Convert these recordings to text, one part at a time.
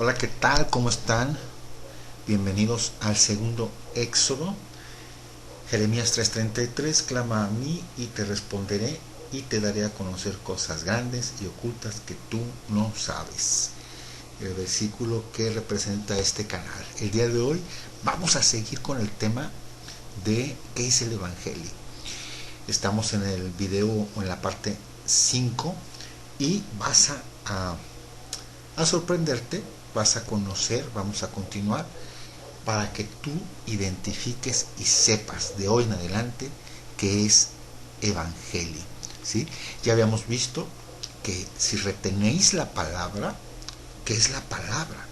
Hola, ¿qué tal? ¿Cómo están? Bienvenidos al segundo Éxodo. Jeremías 3:33, clama a mí y te responderé y te daré a conocer cosas grandes y ocultas que tú no sabes. El versículo que representa este canal. El día de hoy vamos a seguir con el tema de qué es el Evangelio. Estamos en el video o en la parte 5 y vas a sorprenderte, vas a conocer, vamos a continuar para que tú identifiques y sepas de hoy en adelante qué es Evangelio. ¿Sí? Ya habíamos visto que si retenéis la palabra, ¿qué es la palabra?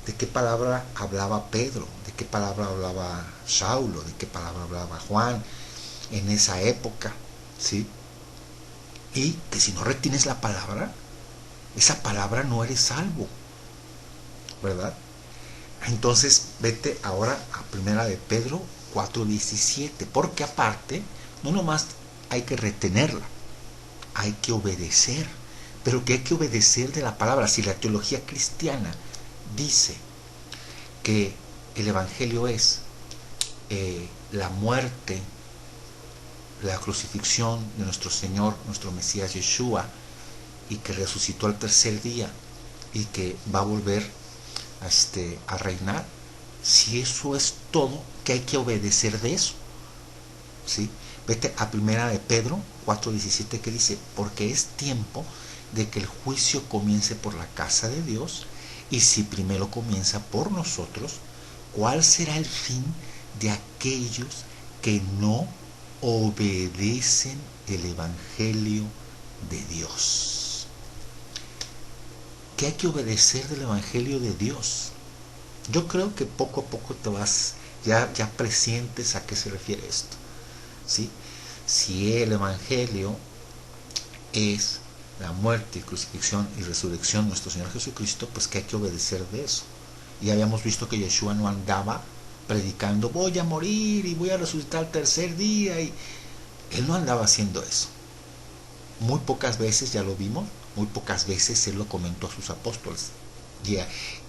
¿De qué palabra hablaba Pedro? ¿De qué palabra hablaba Saulo? ¿De qué palabra hablaba Juan en esa época? ¿Sí? Y que si no retienes la palabra, esa palabra no eres salvo, ¿verdad? Entonces vete ahora a primera de Pedro 4:17, porque aparte no nomás hay que retenerla, hay que obedecer, pero que hay que obedecer de la palabra. Si la teología cristiana dice que el Evangelio es la muerte, la crucifixión de nuestro Señor, nuestro Mesías Yeshua, y que resucitó al tercer día y que va a volver a reinar, si eso es todo, que hay que obedecer de eso. ¿Sí? Vete a primera de Pedro 4:17 que dice, porque es tiempo de que el juicio comience por la casa de Dios, y si primero comienza por nosotros, ¿cuál será el fin de aquellos que no obedecen el Evangelio de Dios? ¿Qué hay que obedecer del Evangelio de Dios? Yo creo que poco a poco te vas, ya presientes a qué se refiere esto. ¿Sí? Si el Evangelio es la muerte, crucifixión y resurrección de nuestro Señor Jesucristo, pues que hay que obedecer de eso. Y habíamos visto que Yeshua no andaba predicando, voy a morir y voy a resucitar al tercer día. Y él no andaba haciendo eso. Muy pocas veces, ya lo vimos, muy pocas veces él lo comentó a sus apóstoles.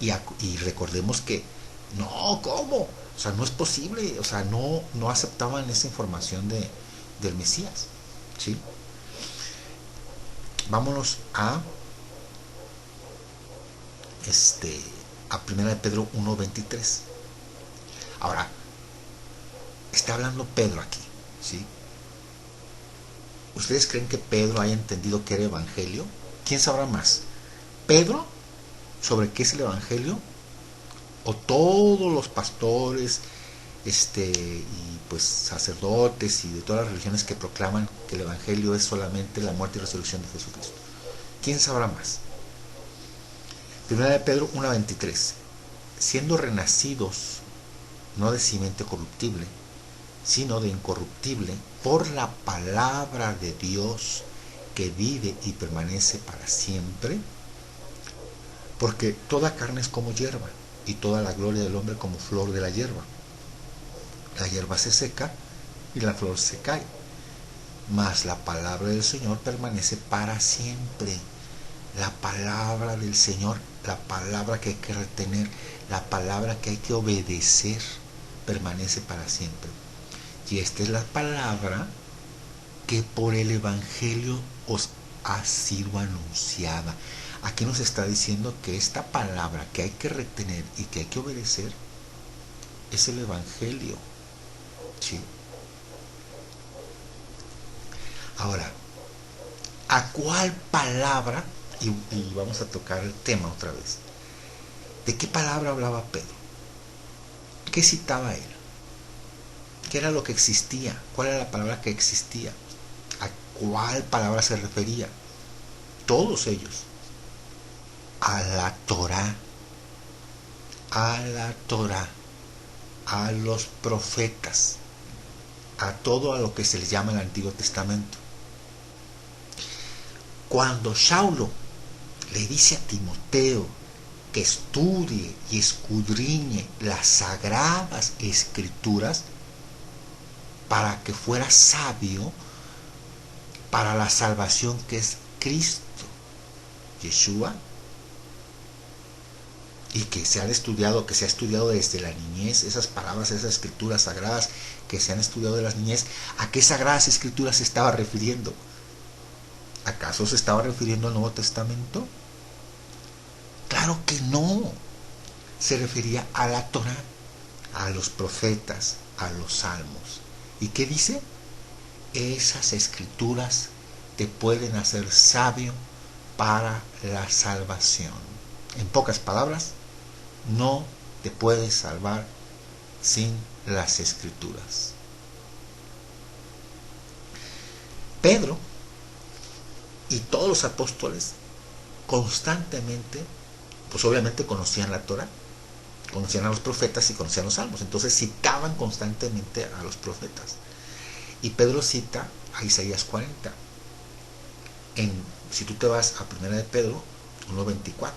Y recordemos que, no, ¿cómo? O sea, no es posible, o sea, no aceptaban esa información del Mesías. ¿Sí? Vámonos este, a 1 de Pedro 1:23. Ahora, está hablando Pedro aquí. ¿Sí? ¿Ustedes creen que Pedro haya entendido qué era evangelio? ¿Quién sabrá más? ¿Pedro sobre qué es el evangelio? ¿O todos los pastores y pues sacerdotes y de todas las religiones que proclaman que el evangelio es solamente la muerte y resurrección de Jesucristo? ¿Quién sabrá más? Primera de Pedro 1:23. Siendo renacidos no de simiente corruptible, sino de incorruptible, por la palabra de Dios que vive y permanece para siempre, porque toda carne es como hierba, y toda la gloria del hombre como flor de la hierba. La hierba se seca y la flor se cae, mas la palabra del Señor permanece para siempre. La palabra del Señor, la palabra que hay que retener, la palabra que hay que obedecer, permanece para siempre. Y esta es la palabra que por el Evangelio os ha sido anunciada. Aquí nos está diciendo que esta palabra que hay que retener y que hay que obedecer es el Evangelio. ¿Sí? Ahora, ¿a cuál palabra? Y vamos a tocar el tema otra vez. ¿De qué palabra hablaba Pedro? ¿Qué citaba él? ¿Qué era lo que existía? ¿Cuál era la palabra que existía? ¿A cuál palabra se refería? Todos ellos. A la Torá. A la Torá. A los profetas. A todo a lo que se les llama el Antiguo Testamento. Cuando Saulo le dice a Timoteo que estudie y escudriñe las sagradas escrituras para que fuera sabio para la salvación que es Cristo, Yeshua, y que se ha estudiado desde la niñez, esas palabras, esas escrituras sagradas que se han estudiado de las niñez, ¿a qué sagradas escrituras se estaba refiriendo? ¿Acaso se estaba refiriendo al Nuevo Testamento? Claro que no. Se refería a la Torá, a los profetas, a los salmos. ¿Y qué dice? Esas escrituras te pueden hacer sabio para la salvación. En pocas palabras, no te puedes salvar sin las escrituras. Pedro y todos los apóstoles constantemente, pues obviamente conocían la Torá, conocían a los profetas y conocían los salmos, entonces citaban constantemente a los profetas. Y Pedro cita a Isaías 40. Si tú te vas a 1 de Pedro 1:24,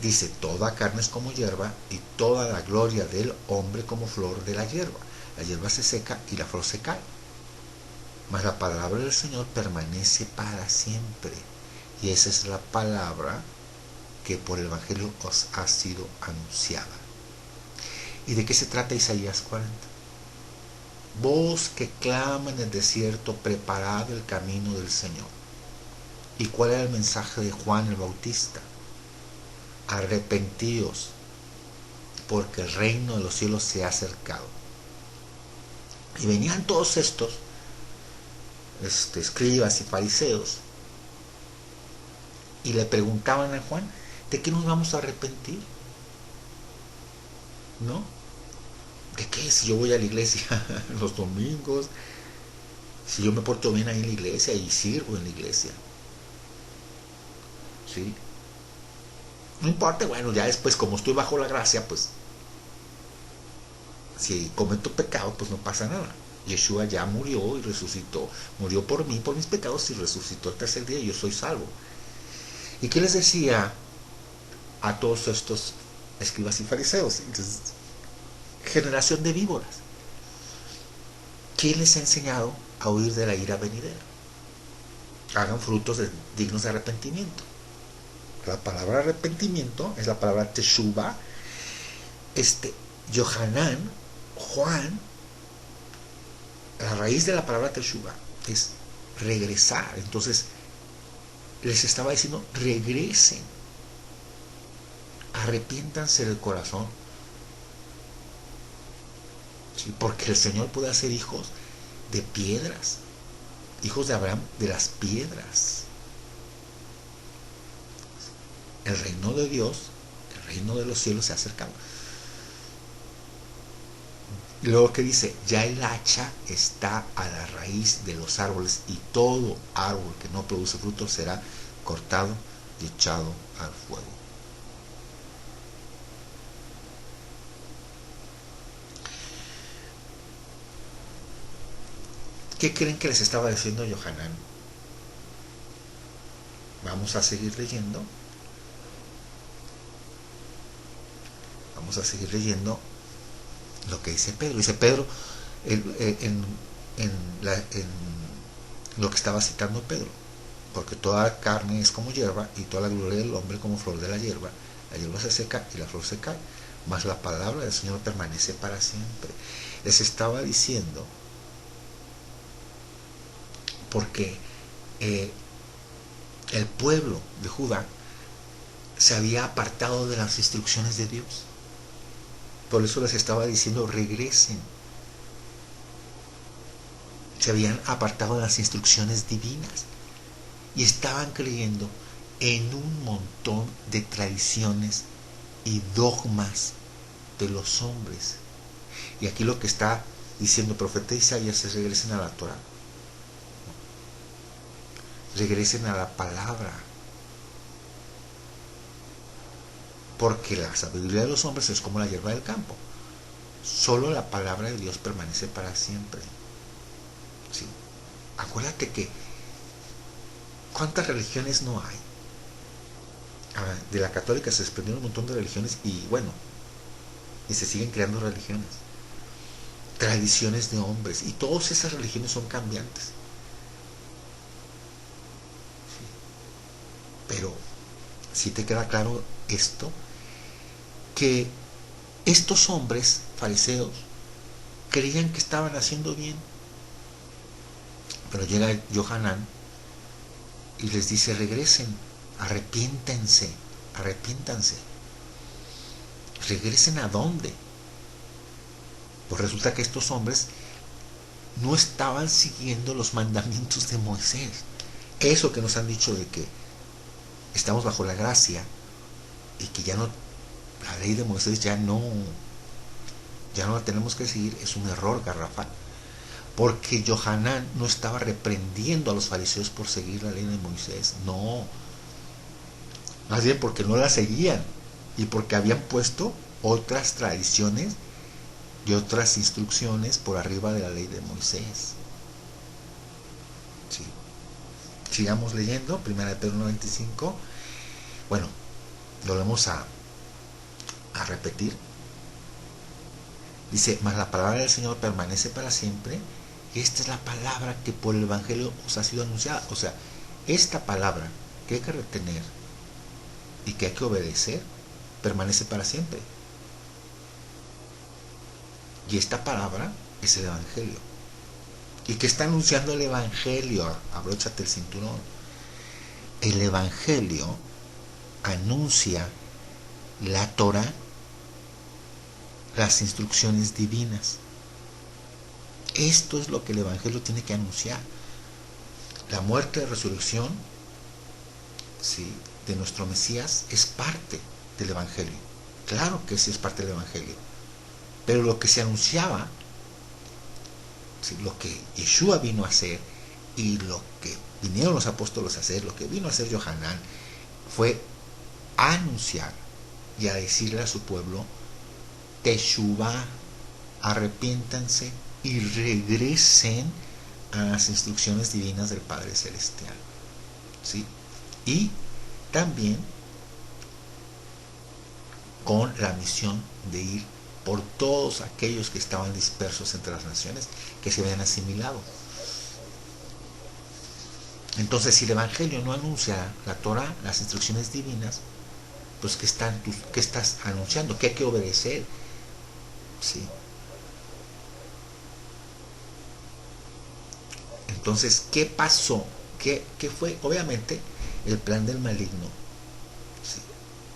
dice: toda carne es como hierba, y toda la gloria del hombre como flor de la hierba. La hierba se seca y la flor se cae, mas la palabra del Señor permanece para siempre. Y esa es la palabra que por el Evangelio os ha sido anunciada. ¿Y de qué se trata Isaías 40? Voz que clama en el desierto, preparad el camino del Señor. ¿Y cuál era el mensaje de Juan el Bautista? Arrepentíos, porque el reino de los cielos se ha acercado. Y venían todos estos escribas y fariseos y le preguntaban a Juan: ¿de qué nos vamos a arrepentir? ¿No? ¿De qué? Si yo voy a la iglesia los domingos, si yo me porto bien ahí en la iglesia y sirvo en la iglesia, ¿sí? No importa, bueno, ya después, como estoy bajo la gracia, pues si cometo pecado, pues no pasa nada. Yeshua ya murió y resucitó, murió por mí, por mis pecados, y resucitó el tercer día, y yo soy salvo. ¿Y qué les decía a todos estos escribas y fariseos? Entonces, generación de víboras, ¿quién les ha enseñado a huir de la ira venidera? Hagan frutos dignos de arrepentimiento. La palabra arrepentimiento es la palabra teshuva. Yohanan, Juan, la raíz de la palabra teshuva es regresar. Entonces les estaba diciendo: regresen, arrepiéntanse del corazón, ¿sí? Porque el Señor puede hacer hijos de piedras, hijos de Abraham de las piedras. El reino de Dios, el reino de los cielos se ha acercado. Y luego que dice: ya el hacha está a la raíz de los árboles, y todo árbol que no produce fruto será cortado y echado al fuego. ¿Qué creen que les estaba diciendo Yohanan? Vamos a seguir leyendo. Vamos a seguir leyendo lo que dice Pedro. Dice Pedro en lo que estaba citando Pedro: porque toda carne es como hierba, y toda la gloria del hombre como flor de la hierba. La hierba se seca y la flor se cae, mas la palabra del Señor permanece para siempre. Les estaba diciendo porque el pueblo de Judá se había apartado de las instrucciones de Dios. Por eso les estaba diciendo: regresen. Se habían apartado de las instrucciones divinas y estaban creyendo en un montón de tradiciones y dogmas de los hombres. Y aquí lo que está diciendo el profeta Isaías es: regresen a la Torá, regresen a la palabra, porque la sabiduría de los hombres es como la hierba del campo. Solo la palabra de Dios permanece para siempre. ¿Sí? Acuérdate que ¿cuántas religiones no hay? De la católica se desprendieron un montón de religiones, y bueno, y se siguen creando religiones, tradiciones de hombres, y todas esas religiones son cambiantes. ¿Sí? Pero si te queda claro esto, que estos hombres fariseos creían que estaban haciendo bien, pero llega Johanán y les dice: regresen, arrepiéntense, arrepiéntanse. ¿Regresen a dónde? Pues resulta que estos hombres no estaban siguiendo los mandamientos de Moisés. Eso que nos han dicho de que estamos bajo la gracia y que ya no, la ley de Moisés ya no la tenemos que seguir, es un error garrafal. Porque Johanán no estaba reprendiendo a los fariseos por seguir la ley de Moisés, no. Más bien porque no la seguían y porque habían puesto otras tradiciones y otras instrucciones por arriba de la ley de Moisés. Sí. Sigamos leyendo, 1 Pedro 1:25. Bueno, lo vamos a repetir. Dice: mas la palabra del Señor permanece para siempre. Y esta es la palabra que por el Evangelio os ha sido anunciada. O sea, esta palabra que hay que retener y que hay que obedecer permanece para siempre. Y esta palabra es el Evangelio. ¿Y qué está anunciando el Evangelio? Abróchate el cinturón. El Evangelio anuncia la Torah, las instrucciones divinas. Esto es lo que el Evangelio tiene que anunciar. La muerte y resurrección, ¿sí?, de nuestro Mesías es parte del Evangelio. Claro que sí es parte del Evangelio. Pero lo que se anunciaba, ¿sí?, lo que Yeshua vino a hacer y lo que vinieron los apóstoles a hacer, lo que vino a hacer Johanán, fue a anunciar y a decirle a su pueblo: Teshuvá, arrepiéntanse y regresen a las instrucciones divinas del Padre Celestial. ¿Sí? Y también con la misión de ir por todos aquellos que estaban dispersos entre las naciones, que se habían asimilado. Entonces, si el Evangelio no anuncia la Torah, las instrucciones divinas, pues ¿qué estás anunciando? ¿Qué hay que obedecer? ¿Sí? Entonces, ¿qué pasó? ¿Qué fue? Obviamente, el plan del maligno, ¿sí?,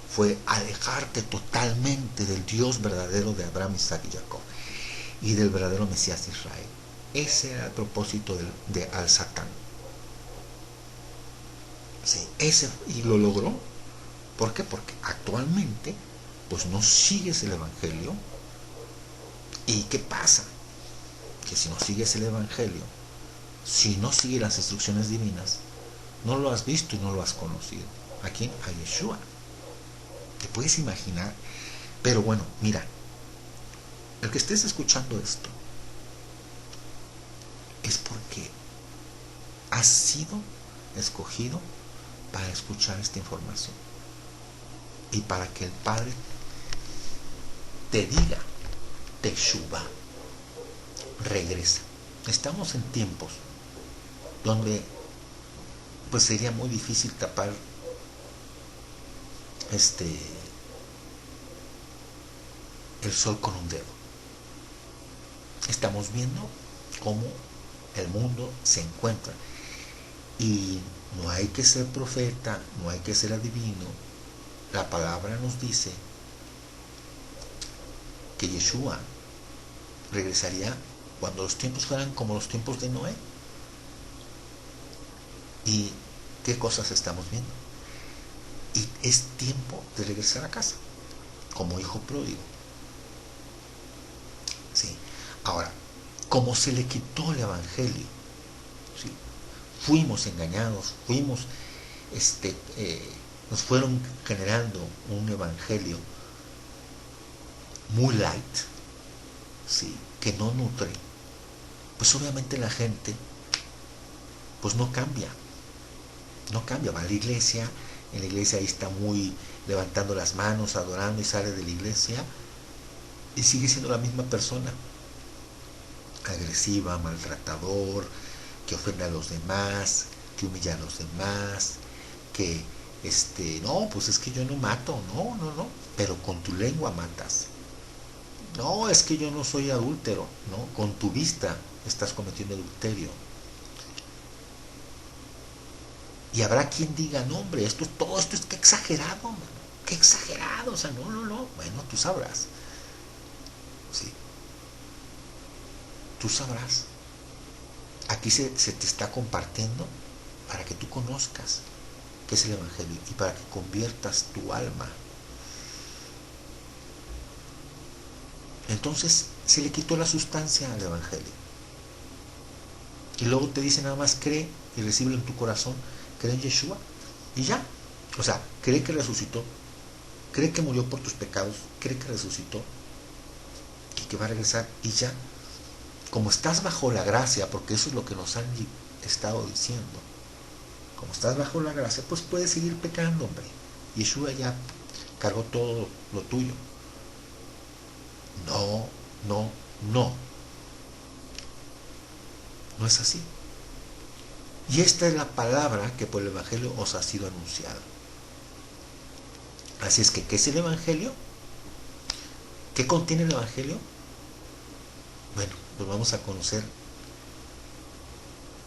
fue alejarte totalmente del Dios verdadero de Abraham, Isaac y Jacob y del verdadero Mesías de Israel. Ese era el propósito de Al-Satán. Sí, y lo logró. ¿Por qué? Porque actualmente pues no sigues el Evangelio. ¿Y qué pasa? Que si no sigues el Evangelio, si no sigues las instrucciones divinas, no lo has visto y no lo has conocido. ¿A quién? A Yeshua. ¿Te puedes imaginar? Pero bueno, mira, el que estés escuchando esto es porque has sido escogido para escuchar esta información y para que el Padre te diga: Teshuvá, regresa. Estamos en tiempos donde pues sería muy difícil tapar el sol con un dedo. Estamos viendo cómo el mundo se encuentra, y no hay que ser profeta, no hay que ser adivino. La palabra nos dice que Yeshua regresaría cuando los tiempos fueran como los tiempos de Noé. ¿Y qué cosas estamos viendo? Y es tiempo de regresar a casa, como hijo pródigo. ¿Sí? Ahora, como se le quitó el Evangelio, ¿sí?, fuimos engañados, nos fueron generando un Evangelio muy light, ¿sí?, que no nutre. Pues obviamente la gente pues no cambia, va a la iglesia, en la iglesia ahí está muy levantando las manos, adorando, y sale de la iglesia y sigue siendo la misma persona, agresiva, maltratador, que ofende a los demás, que humilla a los demás, que no, pues es que yo no mato, no, no, no, pero con tu lengua matas. No, es que yo no soy adúltero, no, con tu vista estás cometiendo adulterio. Y habrá quien diga, no hombre, todo esto es que exagerado, man, que exagerado, o sea, no, no, no, bueno, tú sabrás, sí, tú sabrás. Aquí se te está compartiendo para que tú conozcas qué es el Evangelio y para que conviertas tu alma. Entonces se le quitó la sustancia al Evangelio. Y luego te dice nada más cree y recíbelo en tu corazón, cree en Yeshua y ya. O sea, cree que resucitó, cree que murió por tus pecados, cree que resucitó y que va a regresar y ya. Como estás bajo la gracia, porque eso es lo que nos han estado diciendo, como estás bajo la gracia, pues puedes seguir pecando, hombre. Yeshua ya cargó todo lo tuyo. No, no, no. No es así. Y esta es la palabra que por el Evangelio os ha sido anunciada. Así es que, ¿qué es el Evangelio? ¿Qué contiene el Evangelio? Bueno, pues vamos a conocer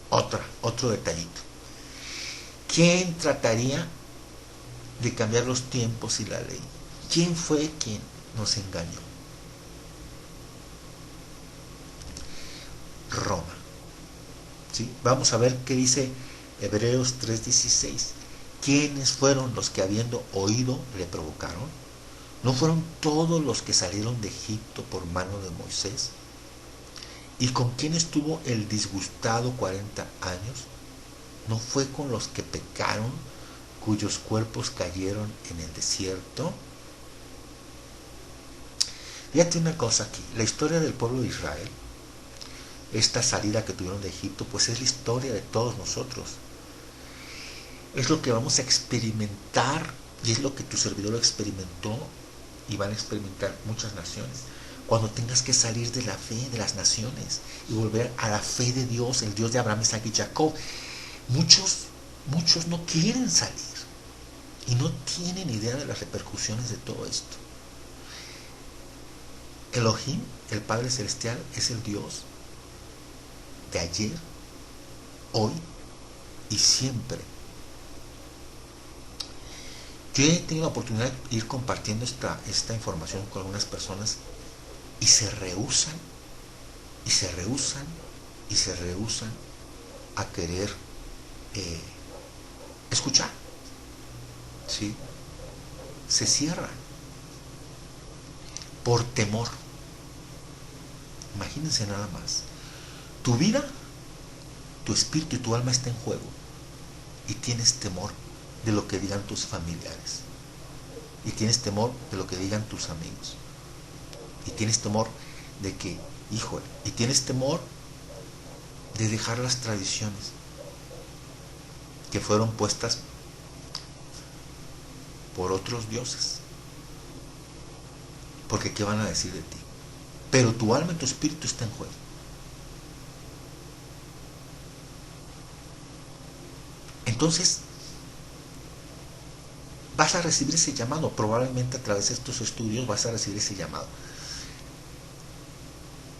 otro detallito. ¿Quién trataría de cambiar los tiempos y la ley? ¿Quién fue quien nos engañó? Roma. ¿Sí? Vamos a ver qué dice Hebreos 3:16. ¿Quiénes fueron los que habiendo oído le provocaron? ¿No fueron todos los que salieron de Egipto por mano de Moisés? ¿Y con quién estuvo el disgustado 40 años? ¿No fue con los que pecaron, cuyos cuerpos cayeron en el desierto? Fíjate una cosa aquí, la historia del pueblo de Israel, esta salida que tuvieron de Egipto, pues es la historia de todos nosotros. Es lo que vamos a experimentar y es lo que tu servidor experimentó y van a experimentar muchas naciones. Cuando tengas que salir de la fe de las naciones y volver a la fe de Dios, el Dios de Abraham, Isaac y Jacob. Muchos no quieren salir y no tienen idea de las repercusiones de todo esto. Elohim, el Padre Celestial, es el Dios de ayer, hoy y siempre. Yo he tenido la oportunidad de ir compartiendo esta información con algunas personas y se rehúsan, y se rehúsan, y se rehúsan a querer escuchar. ¿Sí? Se cierran por temor. Imagínense nada más. Tu vida, tu espíritu y tu alma está en juego y tienes temor de lo que digan tus familiares y tienes temor de lo que digan tus amigos y tienes temor de que, híjole, y tienes temor de dejar las tradiciones que fueron puestas por otros dioses, porque ¿qué van a decir de ti? Pero tu alma y tu espíritu está en juego. Entonces vas a recibir ese llamado, probablemente a través de estos estudios vas a recibir ese llamado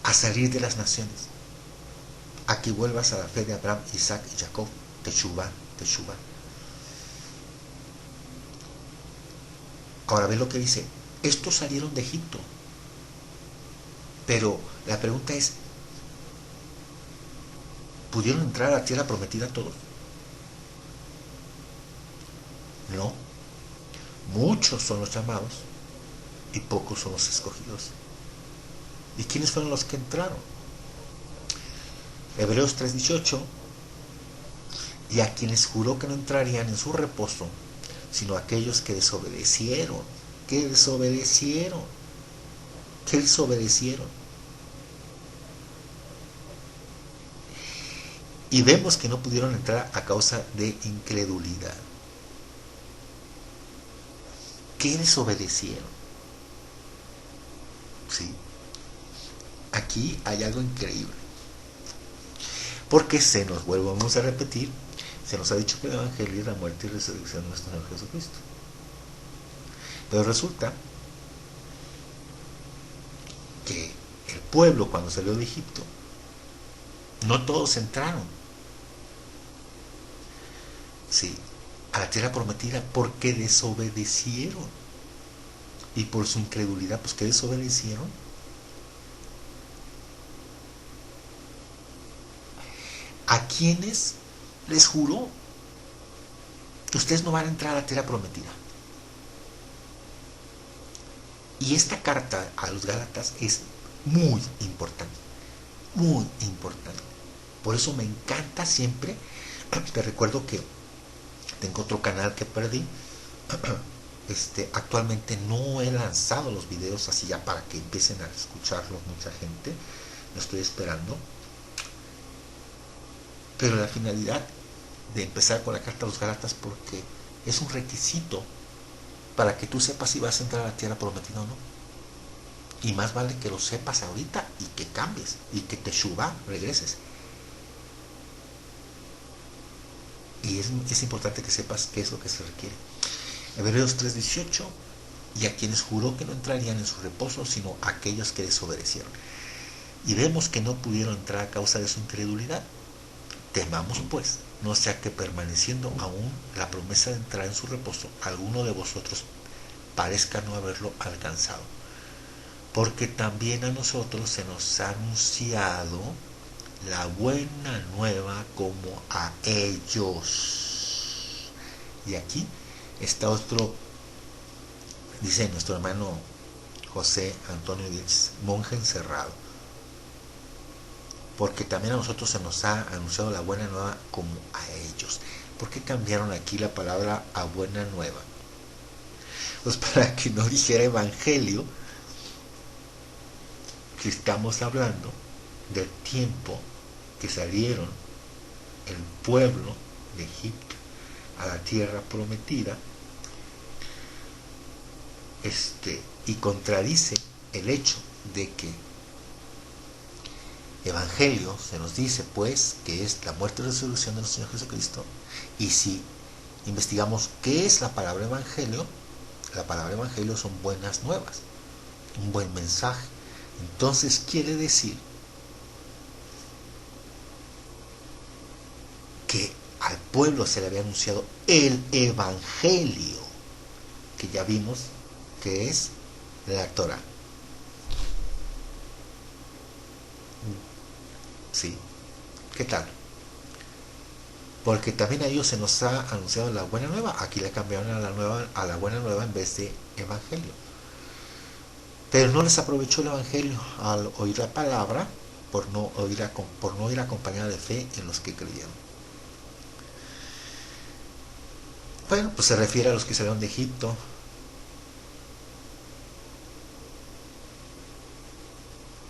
a salir de las naciones, a que vuelvas a la fe de Abraham, Isaac y Jacob, Teshuvá, Teshuvá. Ahora ve lo que dice, estos salieron de Egipto, pero la pregunta es, ¿pudieron entrar a la tierra prometida todos? No. Muchos son los llamados y pocos son los escogidos. ¿Y quiénes fueron los que entraron? Hebreos 3:18, y a quienes juró que no entrarían en su reposo, sino aquellos que desobedecieron, que desobedecieron, que desobedecieron. Y vemos que no pudieron entrar a causa de incredulidad. ¿Qué desobedecieron? Sí. Aquí hay algo increíble. Porque volvemos a repetir, Se nos ha dicho que el Evangelio es la muerte y resurrección de nuestro Señor Jesucristo. Pero resulta que el pueblo, cuando salió de Egipto, no todos entraron, ¿sí?, a la tierra prometida, porque desobedecieron. Y por su incredulidad, pues que desobedecieron, a quienes les juró: ustedes no van a entrar a la tierra prometida. Y esta carta a los Gálatas es muy importante, muy importante. Por eso me encanta siempre. Te recuerdo que tengo otro canal que perdí. Actualmente no he lanzado los videos así ya para que empiecen a escucharlos mucha gente. Lo estoy esperando. Pero la finalidad de empezar con la carta a los Gálatas, porque es un requisito para que tú sepas si vas a entrar a la tierra prometida o no. Y más vale que lo sepas ahorita y que cambies y que te regreses. Y es importante que sepas qué es lo que se requiere. Hebreos 3:18: y a quienes juró que no entrarían en su reposo, sino a aquellos que desobedecieron. Y vemos que no pudieron entrar a causa de su incredulidad. Temamos pues, no sea que permaneciendo aún la promesa de entrar en su reposo, alguno de vosotros parezca no haberlo alcanzado. Porque también a nosotros se nos ha anunciado la buena nueva como a ellos. Y aquí está otro, dice nuestro hermano José Antonio Díaz, monje encerrado. Porque también a nosotros se nos ha anunciado la buena nueva como a ellos. ¿Por qué cambiaron aquí la palabra a buena nueva? Pues para que no dijera evangelio, que estamos hablando del tiempo que salieron el pueblo de Egipto a la tierra prometida, y contradice el hecho de que evangelio se nos dice pues que es la muerte y resurrección de nuestro Señor Jesucristo. Y si investigamos qué es la palabra evangelio, la palabra evangelio son buenas nuevas, un buen mensaje. Entonces quiere decir que al pueblo se le había anunciado el evangelio, que ya vimos que es la Torah. ¿Sí? ¿Qué tal? Porque también a ellos se nos ha anunciado la buena nueva. Aquí le cambiaron a la buena nueva en vez de evangelio. Pero no les aprovechó el evangelio al oír la palabra, por no ir acompañada de fe en los que creyeron. Bueno, pues se refiere a los que salieron de Egipto.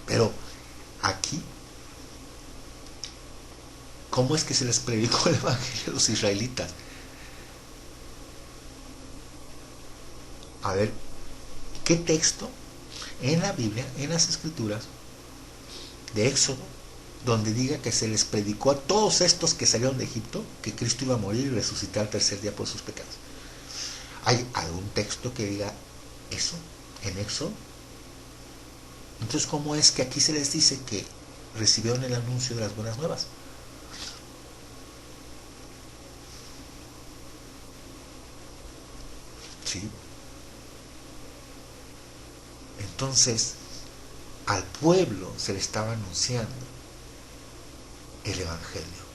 Pero aquí, ¿cómo es que se les predicó el evangelio a los israelitas? A ver, ¿qué texto en la Biblia, en las Escrituras de Éxodo, donde diga que se les predicó a todos estos que salieron de Egipto que Cristo iba a morir y resucitar al tercer día por sus pecados? ¿Hay algún texto que diga eso en Éxodo? Entonces, ¿cómo es que aquí se les dice que recibieron el anuncio de las buenas nuevas? ¿Sí? Entonces, al pueblo se le estaba anunciando el evangelio.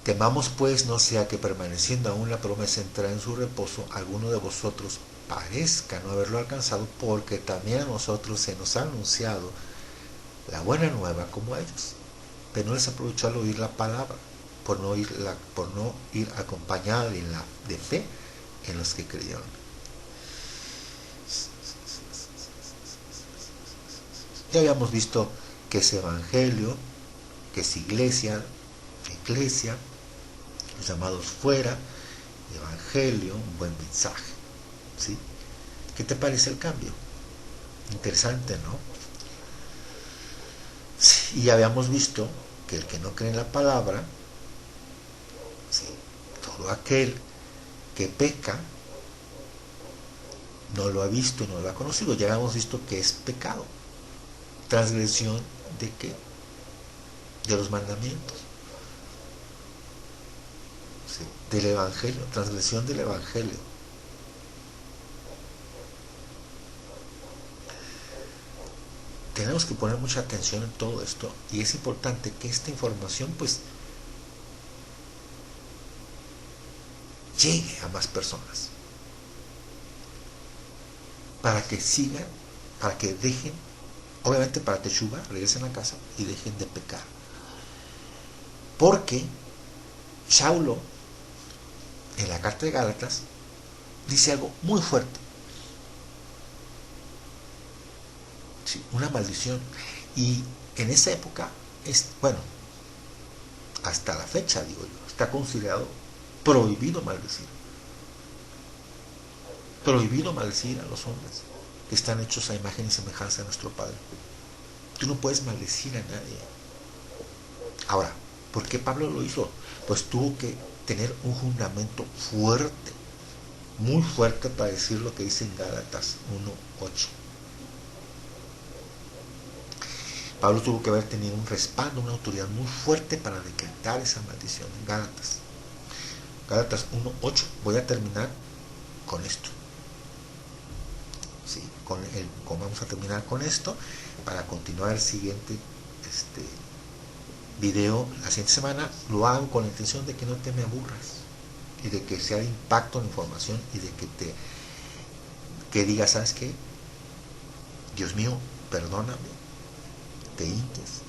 Temamos pues no sea que permaneciendo aún la promesa de entrar en su reposo, alguno de vosotros parezca no haberlo alcanzado, porque también a nosotros se nos ha anunciado la buena nueva como a ellos. Pero no les aprovechó al oír la palabra, por no ir acompañada de fe en los que creyeron. Ya habíamos visto que es evangelio, que es iglesia, los llamados fuera, evangelio, un buen mensaje. ¿Sí? ¿Qué te parece el cambio? Interesante, ¿no? Sí. Y ya habíamos visto que el que no cree en la palabra, ¿sí?, todo aquel que peca no lo ha visto y no lo ha conocido. Ya habíamos visto que es pecado, transgresión de qué, de los mandamientos, ¿sí?, del evangelio, transgresión del evangelio. Tenemos que poner mucha atención en todo esto, y es importante que esta información pues llegue a más personas, para que sigan, para que dejen, obviamente para Teshuva, regresen a casa y dejen de pecar. Porque Saulo, en la carta de Gálatas, dice algo muy fuerte. Sí, una maldición. Y en esa época, bueno, hasta la fecha, digo yo, está considerado prohibido maldecir. Prohibido maldecir a los hombres que están hechos a imagen y semejanza de nuestro Padre. Tú no puedes maldecir a nadie. Ahora, ¿por qué Pablo lo hizo? Pues tuvo que tener un fundamento fuerte, muy fuerte, para decir lo que dice en Gálatas 1:8. Pablo tuvo que haber tenido un respaldo, una autoridad muy fuerte para decretar esa maldición en Gálatas. Gálatas 1:8. Voy a terminar con esto. Sí, vamos a terminar con esto para continuar el siguiente video la siguiente semana. Lo hago con la intención de que no te me aburras y de que sea de impacto en la información, y de que digas, ¿sabes qué? Dios mío, perdóname, te hinques,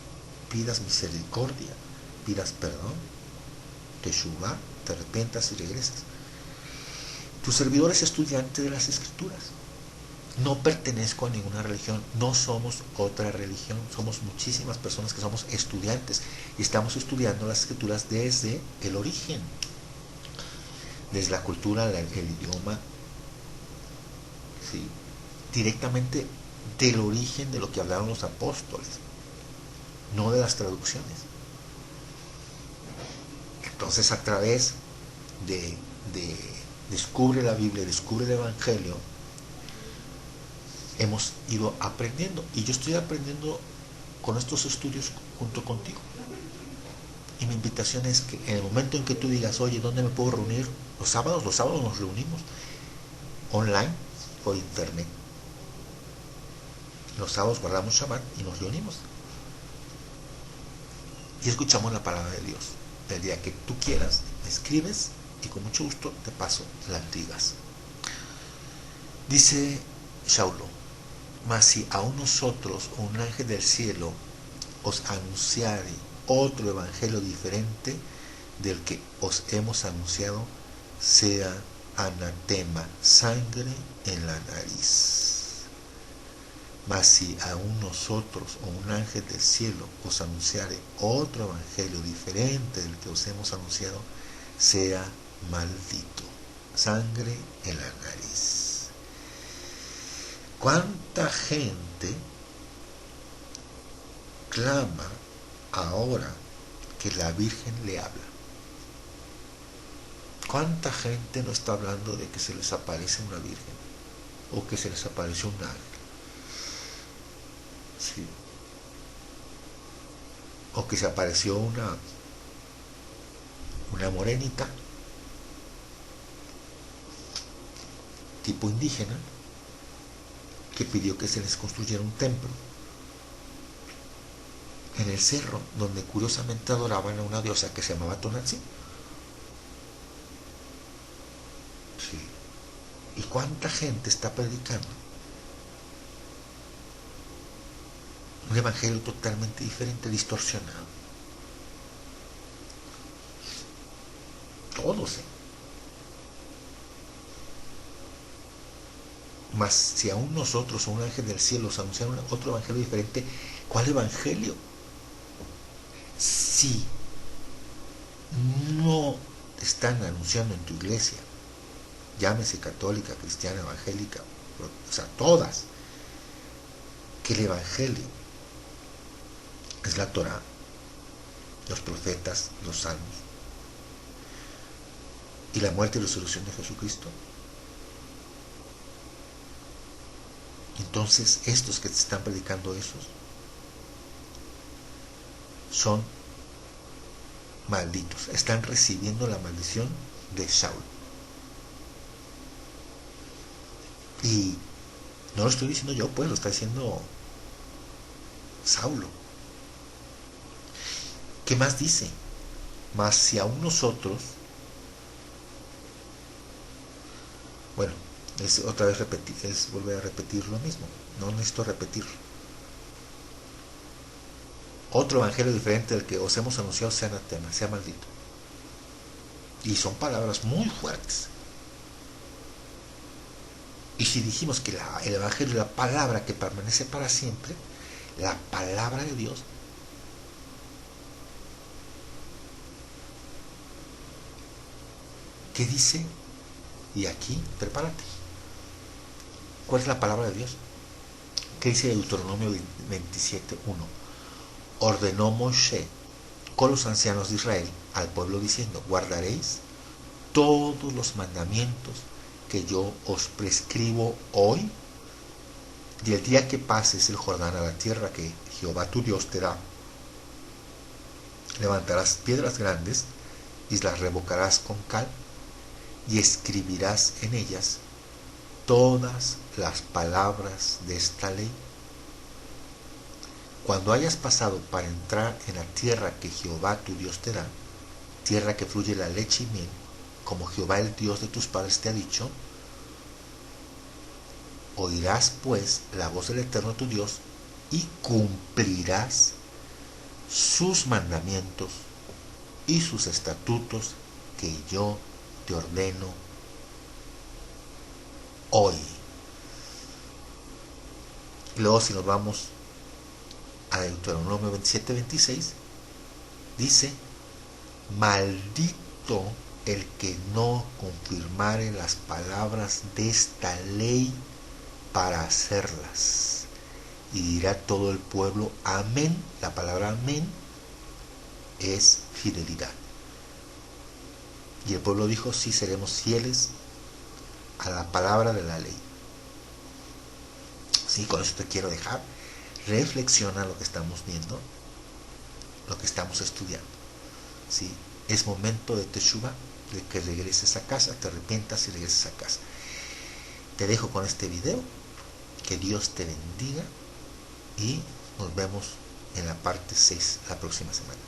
pidas misericordia, pidas perdón, Teshuvá, te arrepientas y regresas. Tu servidor es estudiante de las Escrituras. No pertenezco a ninguna religión, no somos otra religión, somos muchísimas personas que somos estudiantes y estamos estudiando las Escrituras desde el origen, desde la cultura, el idioma, ¿sí?, directamente del origen de lo que hablaron los apóstoles, no de las traducciones. Entonces, a través de descubre la Biblia, descubre el Evangelio, hemos ido aprendiendo, y yo estoy aprendiendo con estos estudios junto contigo. Y mi invitación es que en el momento en que tú digas, oye, ¿dónde me puedo reunir? Los sábados nos reunimos online, por internet. Los sábados guardamos Shabbat y nos reunimos y escuchamos la palabra de Dios. El día que tú quieras, me escribes y con mucho gusto te paso las ligas. Dice Saulo: mas si aún nosotros o un ángel del cielo os anunciare otro evangelio diferente del que os hemos anunciado, sea anatema, sangre en la nariz. Mas si aún nosotros o un ángel del cielo os anunciare otro evangelio diferente del que os hemos anunciado, sea maldito, sangre en la nariz. ¿Cuánta gente clama ahora que la Virgen le habla? ¿Cuánta gente no está hablando de que se les aparece una Virgen o que se les apareció un ángel? Sí. O que se apareció una morenita tipo indígena que pidió que se les construyera un templo en el cerro donde curiosamente adoraban a una diosa que se llamaba Tonantzin. Sí. ¿Y cuánta gente está predicando un evangelio totalmente diferente, distorsionado? Todos, Mas si aún nosotros o un ángel del cielo os anunciaron otro evangelio diferente, ¿cuál evangelio? Si no están anunciando en tu iglesia, llámese católica, cristiana, evangélica, o sea, todas, que el evangelio es la Torá, los profetas, los salmos y la muerte y resurrección de Jesucristo. Entonces estos que te están predicando esos son malditos, están recibiendo la maldición de Saúl. Y no lo estoy diciendo yo, pues lo está diciendo Saulo. ¿Qué más dice? Mas si aún nosotros, bueno, es otra vez repetir, es volver a repetir lo mismo, no necesito repetir. Otro evangelio diferente del que os hemos anunciado sea anatema, sea maldito. Y son palabras muy fuertes. Y si dijimos que el evangelio es la palabra que permanece para siempre, la palabra de Dios, ¿qué dice? Y aquí, prepárate. ¿Cuál es la palabra de Dios? ¿Qué dice Deuteronomio 27:1? Ordenó Moshe con los ancianos de Israel al pueblo diciendo: guardaréis todos los mandamientos que yo os prescribo hoy, y el día que pases el Jordán a la tierra que Jehová tu Dios te da, levantarás piedras grandes y las revocarás con cal, y escribirás en ellas todas las palabras de esta ley. Cuando hayas pasado para entrar en la tierra que Jehová tu Dios te da, tierra que fluye la leche y miel, como Jehová el Dios de tus padres te ha dicho, oirás pues la voz del Eterno tu Dios y cumplirás sus mandamientos y sus estatutos que yo te ordeno hoy. Luego, si nos vamos a Deuteronomio 27:26, dice: maldito el que no confirmare las palabras de esta ley para hacerlas. Y dirá todo el pueblo: amén. La palabra amén es fidelidad. Y el pueblo dijo: sí, seremos fieles a la palabra de la ley. Sí, con eso te quiero dejar. Reflexiona lo que estamos viendo, lo que estamos estudiando. ¿Sí? Es momento de teshuva, de que regreses a casa, te arrepientas y regreses a casa. Te dejo con este video. Que Dios te bendiga y nos vemos en la parte 6 la próxima semana.